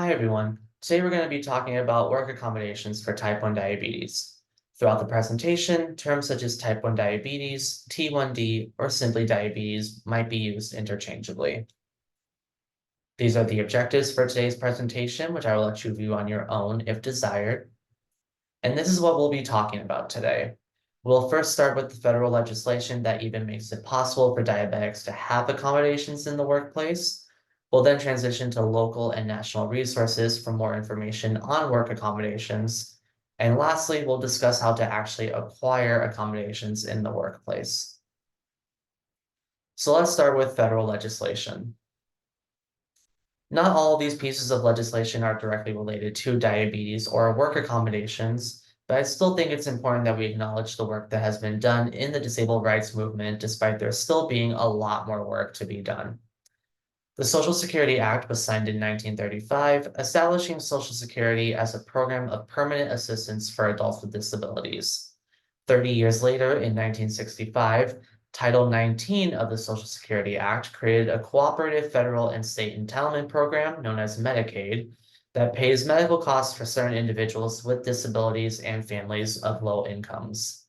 Hi everyone. Today we're going to be talking about work accommodations for type 1 diabetes. Throughout the presentation, terms such as type 1 diabetes, T1D, or simply diabetes might be used interchangeably. These are the objectives for today's presentation, which I will let you view on your own if desired. And this is what we'll be talking about today. We'll first start with the federal legislation that even makes it possible for diabetics to have accommodations in the workplace. We'll then transition to local and national resources for more information on work accommodations. And lastly, we'll discuss how to actually acquire accommodations in the workplace. So let's start with federal legislation. Not all of these pieces of legislation are directly related to diabetes or work accommodations, but I still think it's important that we acknowledge the work that has been done in the disabled rights movement, despite there still being a lot more work to be done. The Social Security Act was signed in 1935, establishing Social Security as a program of permanent assistance for adults with disabilities. 30 years later, in 1965, Title 19 of the Social Security Act created a cooperative federal and state entitlement program known as Medicaid that pays medical costs for certain individuals with disabilities and families of low incomes.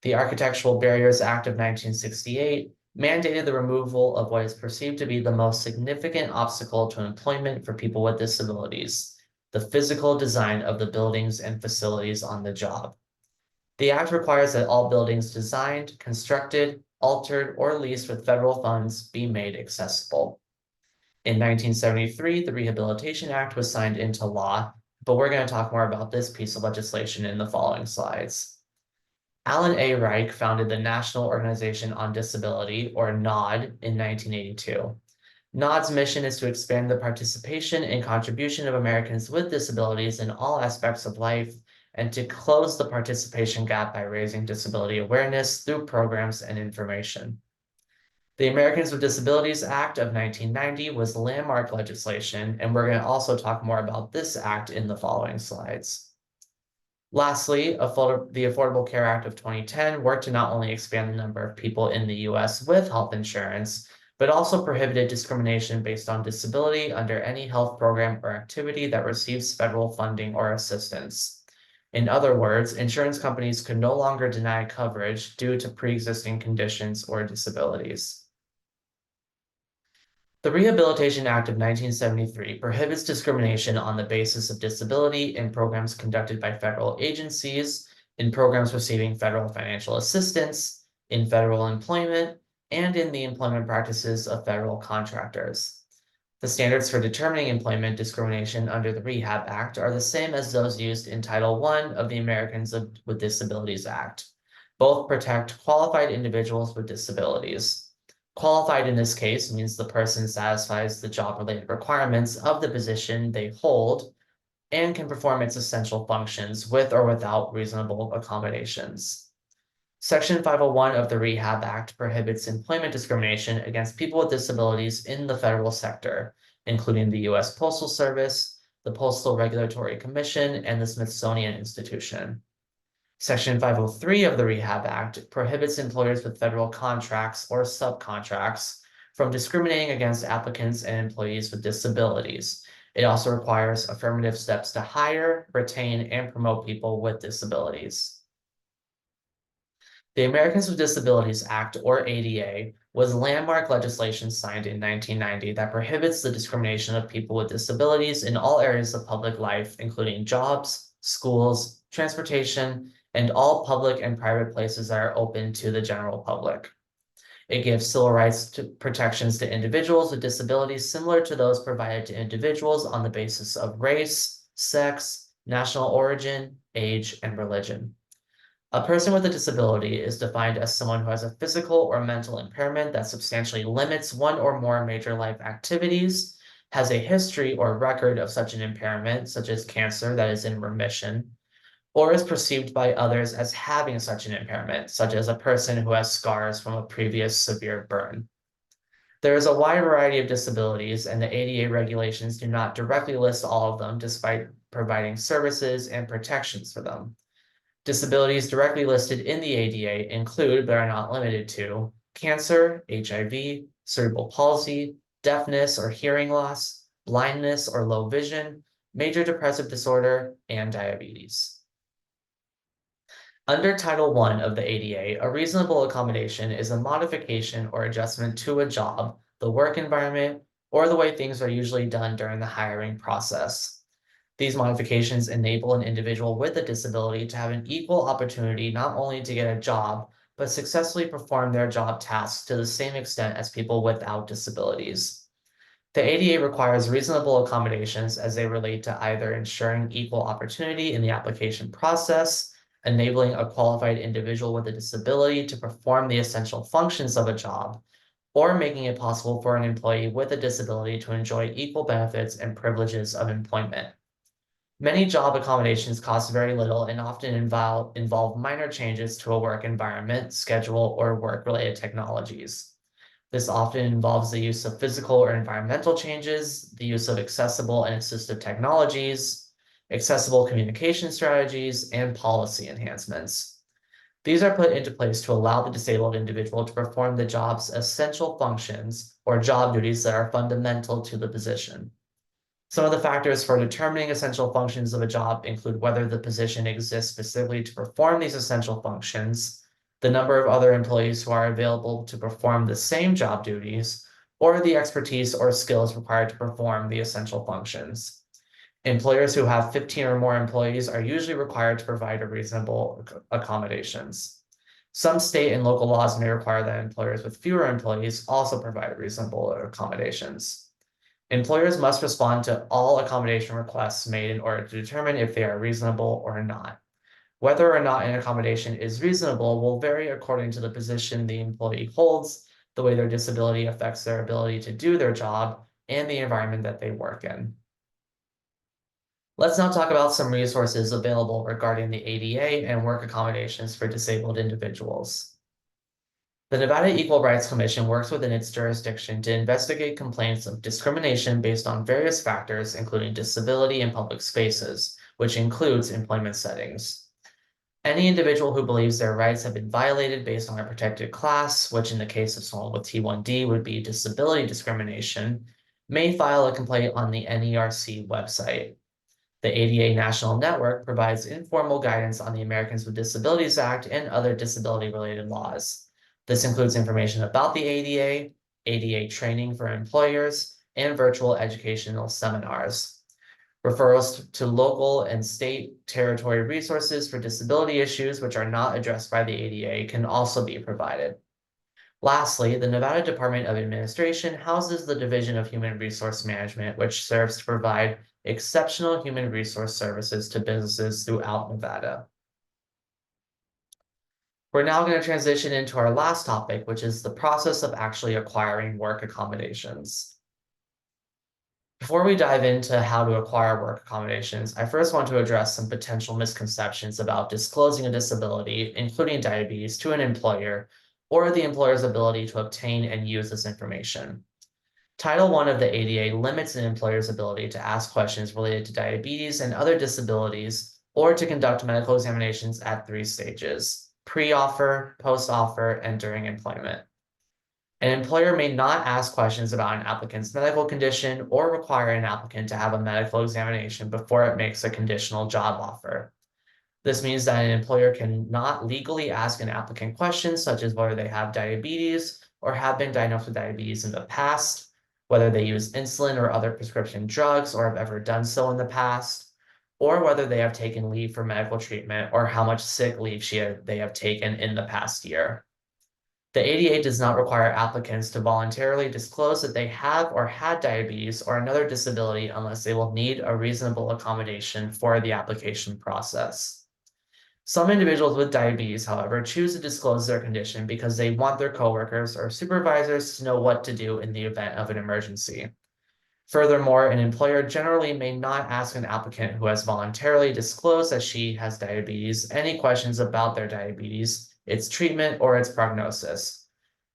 The Architectural Barriers Act of 1968 mandated the removal of what is perceived to be the most significant obstacle to employment for people with disabilities, the physical design of the buildings and facilities on the job. The act requires that all buildings designed, constructed, altered, or leased with federal funds be made accessible. In 1973, the Rehabilitation Act was signed into law, but we're going to talk more about this piece of legislation in the following slides. Alan A. Reich founded the National Organization on Disability, or NOD, in 1982. NOD's mission is to expand the participation and contribution of Americans with disabilities in all aspects of life and to close the participation gap by raising disability awareness through programs and information. The Americans with Disabilities Act of 1990 was landmark legislation, and we're going to also talk more about this act in the following slides. Lastly, the Affordable Care Act of 2010 worked to not only expand the number of people in the US with health insurance, but also prohibited discrimination based on disability under any health program or activity that receives federal funding or assistance. In other words, insurance companies could no longer deny coverage due to pre-existing conditions or disabilities. The Rehabilitation Act of 1973 prohibits discrimination on the basis of disability in programs conducted by federal agencies, in programs receiving federal financial assistance, in federal employment, and in the employment practices of federal contractors. The standards for determining employment discrimination under the Rehab Act are the same as those used in Title I of the Americans with Disabilities Act. Both protect qualified individuals with disabilities. Qualified in this case means the person satisfies the job-related requirements of the position they hold and can perform its essential functions with or without reasonable accommodations. Section 501 of the Rehab Act prohibits employment discrimination against people with disabilities in the federal sector, including the U.S. Postal Service, the Postal Regulatory Commission, and the Smithsonian Institution. Section 503 of the Rehab Act prohibits employers with federal contracts or subcontracts from discriminating against applicants and employees with disabilities. It also requires affirmative steps to hire, retain, and promote people with disabilities. The Americans with Disabilities Act, or ADA, was landmark legislation signed in 1990 that prohibits the discrimination of people with disabilities in all areas of public life, including jobs, schools, transportation, and all public and private places that are open to the general public. It gives civil rights protections to individuals with disabilities similar to those provided to individuals on the basis of race, sex, national origin, age, and religion. A person with a disability is defined as someone who has a physical or mental impairment that substantially limits one or more major life activities, has a history or record of such an impairment, such as cancer that is in remission, or is perceived by others as having such an impairment, such as a person who has scars from a previous severe burn. There is a wide variety of disabilities, and the ADA regulations do not directly list all of them, despite providing services and protections for them. Disabilities directly listed in the ADA include, but are not limited to, cancer, HIV, cerebral palsy, deafness or hearing loss, blindness or low vision, major depressive disorder, and diabetes. Under Title I of the ADA, a reasonable accommodation is a modification or adjustment to a job, the work environment, or the way things are usually done during the hiring process. These modifications enable an individual with a disability to have an equal opportunity not only to get a job, but successfully perform their job tasks to the same extent as people without disabilities. The ADA requires reasonable accommodations as they relate to either ensuring equal opportunity in the application process, enabling a qualified individual with a disability to perform the essential functions of a job, or making it possible for an employee with a disability to enjoy equal benefits and privileges of employment. Many job accommodations cost very little and often involve minor changes to a work environment, schedule, or work-related technologies. This often involves the use of physical or environmental changes, the use of accessible and assistive technologies, accessible communication strategies, and policy enhancements. These are put into place to allow the disabled individual to perform the job's essential functions or job duties that are fundamental to the position. Some of the factors for determining essential functions of a job include whether the position exists specifically to perform these essential functions, the number of other employees who are available to perform the same job duties, or the expertise or skills required to perform the essential functions. Employers who have 15 or more employees are usually required to provide reasonable accommodations. Some state and local laws may require that employers with fewer employees also provide reasonable accommodations. Employers must respond to all accommodation requests made in order to determine if they are reasonable or not. Whether or not an accommodation is reasonable will vary according to the position the employee holds, the way their disability affects their ability to do their job, and the environment that they work in. Let's now talk about some resources available regarding the ADA and work accommodations for disabled individuals. The Nevada Equal Rights Commission works within its jurisdiction to investigate complaints of discrimination based on various factors, including disability in public spaces, which includes employment settings. Any individual who believes their rights have been violated based on a protected class, which in the case of someone with T1D would be disability discrimination, may file a complaint on the NERC website. The ADA National Network provides informal guidance on the Americans with Disabilities Act and other disability-related laws. This includes information about the ADA, ADA training for employers, and virtual educational seminars. Referrals to local and state territory resources for disability issues which are not addressed by the ADA can also be provided. Lastly, the Nevada Department of Administration houses the Division of Human Resource Management, which serves to provide exceptional human resource services to businesses throughout Nevada. We're now going to transition into our last topic, which is the process of actually acquiring work accommodations. Before we dive into how to acquire work accommodations, I first want to address some potential misconceptions about disclosing a disability, including diabetes, to an employer, or the employer's ability to obtain and use this information. Title I of the ADA limits an employer's ability to ask questions related to diabetes and other disabilities, or to conduct medical examinations at 3 stages: pre-offer, post-offer, and during employment. An employer may not ask questions about an applicant's medical condition or require an applicant to have a medical examination before it makes a conditional job offer. This means that an employer cannot legally ask an applicant questions such as whether they have diabetes or have been diagnosed with diabetes in the past, whether they use insulin or other prescription drugs or have ever done so in the past, or whether they have taken leave for medical treatment or how much sick leave they have taken in the past year. The ADA does not require applicants to voluntarily disclose that they have or had diabetes or another disability unless they will need a reasonable accommodation for the application process. Some individuals with diabetes, however, choose to disclose their condition because they want their coworkers or supervisors to know what to do in the event of an emergency. Furthermore, an employer generally may not ask an applicant who has voluntarily disclosed that she has diabetes any questions about their diabetes, its treatment, or its prognosis.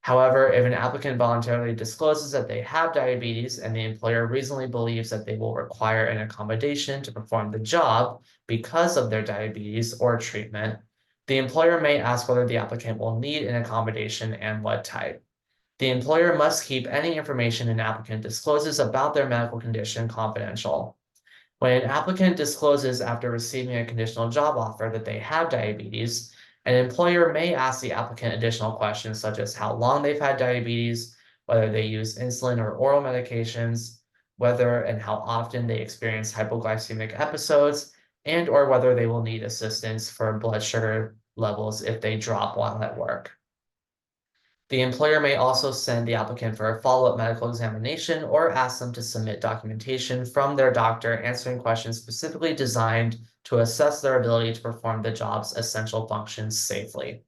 However, if an applicant voluntarily discloses that they have diabetes and the employer reasonably believes that they will require an accommodation to perform the job because of their diabetes or treatment, the employer may ask whether the applicant will need an accommodation and what type. The employer must keep any information an applicant discloses about their medical condition confidential. When an applicant discloses after receiving a conditional job offer that they have diabetes, an employer may ask the applicant additional questions such as how long they've had diabetes, whether they use insulin or oral medications, whether and how often they experience hypoglycemic episodes, and or whether they will need assistance for blood sugar levels if they drop while at work. The employer may also send the applicant for a follow-up medical examination or ask them to submit documentation from their doctor answering questions specifically designed to assess their ability to perform the job's essential functions safely.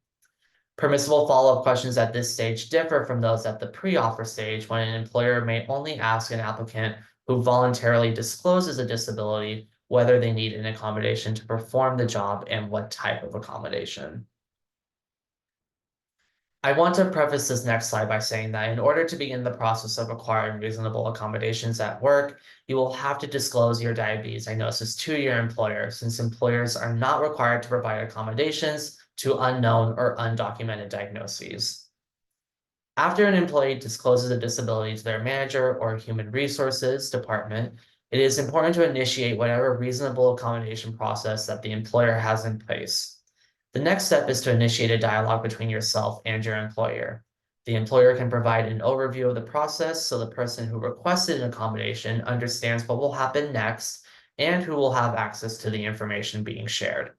Permissible follow-up questions at this stage differ from those at the pre-offer stage when an employer may only ask an applicant who voluntarily discloses a disability whether they need an accommodation to perform the job and what type of accommodation. I want to preface this next slide by saying that in order to begin the process of acquiring reasonable accommodations at work, you will have to disclose your diabetes diagnosis to your employer, since employers are not required to provide accommodations to unknown or undocumented diagnoses. After an employee discloses a disability to their manager or human resources department, it is important to initiate whatever reasonable accommodation process that the employer has in place. The next step is to initiate a dialogue between yourself and your employer. The employer can provide an overview of the process so the person who requested an accommodation understands what will happen next and who will have access to the information being shared.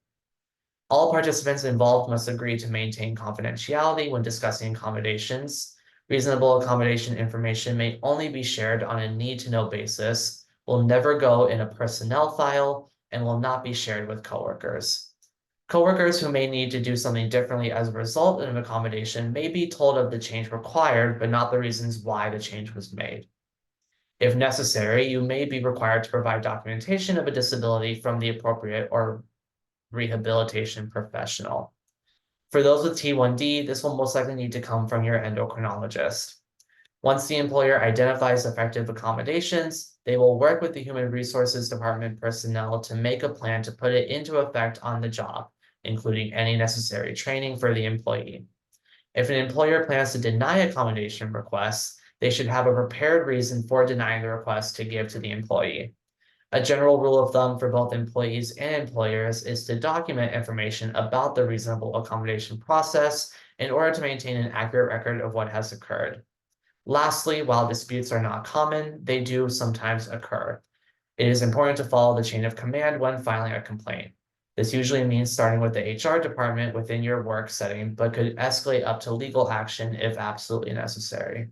All participants involved must agree to maintain confidentiality when discussing accommodations. Reasonable accommodation information may only be shared on a need-to-know basis, will never go in a personnel file, and will not be shared with coworkers. Coworkers who may need to do something differently as a result of an accommodation may be told of the change required, but not the reasons why the change was made. If necessary, you may be required to provide documentation of a disability from the appropriate or rehabilitation professional. For those with T1D, this will most likely need to come from your endocrinologist. Once the employer identifies effective accommodations, they will work with the Human Resources Department personnel to make a plan to put it into effect on the job, including any necessary training for the employee. If an employer plans to deny accommodation requests, they should have a prepared reason for denying the request to give to the employee. A general rule of thumb for both employees and employers is to document information about the reasonable accommodation process in order to maintain an accurate record of what has occurred. Lastly, while disputes are not common, they do sometimes occur. It is important to follow the chain of command when filing a complaint. This usually means starting with the HR department within your work setting, but could escalate up to legal action if absolutely necessary.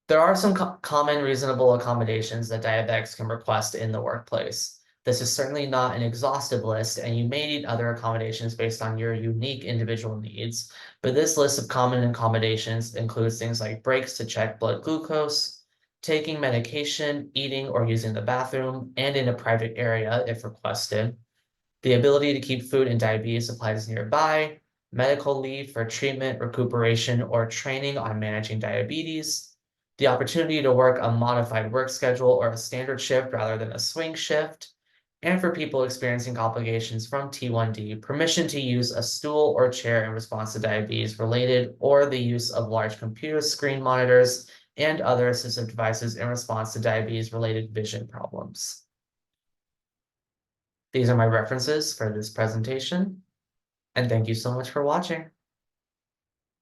There are some common reasonable accommodations that diabetics can request in the workplace. This is certainly not an exhaustive list, and you may need other accommodations based on your unique individual needs, but this list of common accommodations includes things like breaks to check blood glucose, taking medication, eating or using the bathroom, and in a private area if requested, the ability to keep food and diabetes supplies nearby, medical leave for treatment, recuperation, or training on managing diabetes, the opportunity to work a modified work schedule or a standard shift rather than a swing shift, and for people experiencing complications from T1D, permission to use a stool or chair in response to diabetes related, or the use of large computer screen monitors and other assistive devices in response to diabetes related vision problems. These are my references for this presentation, and thank you so much for watching.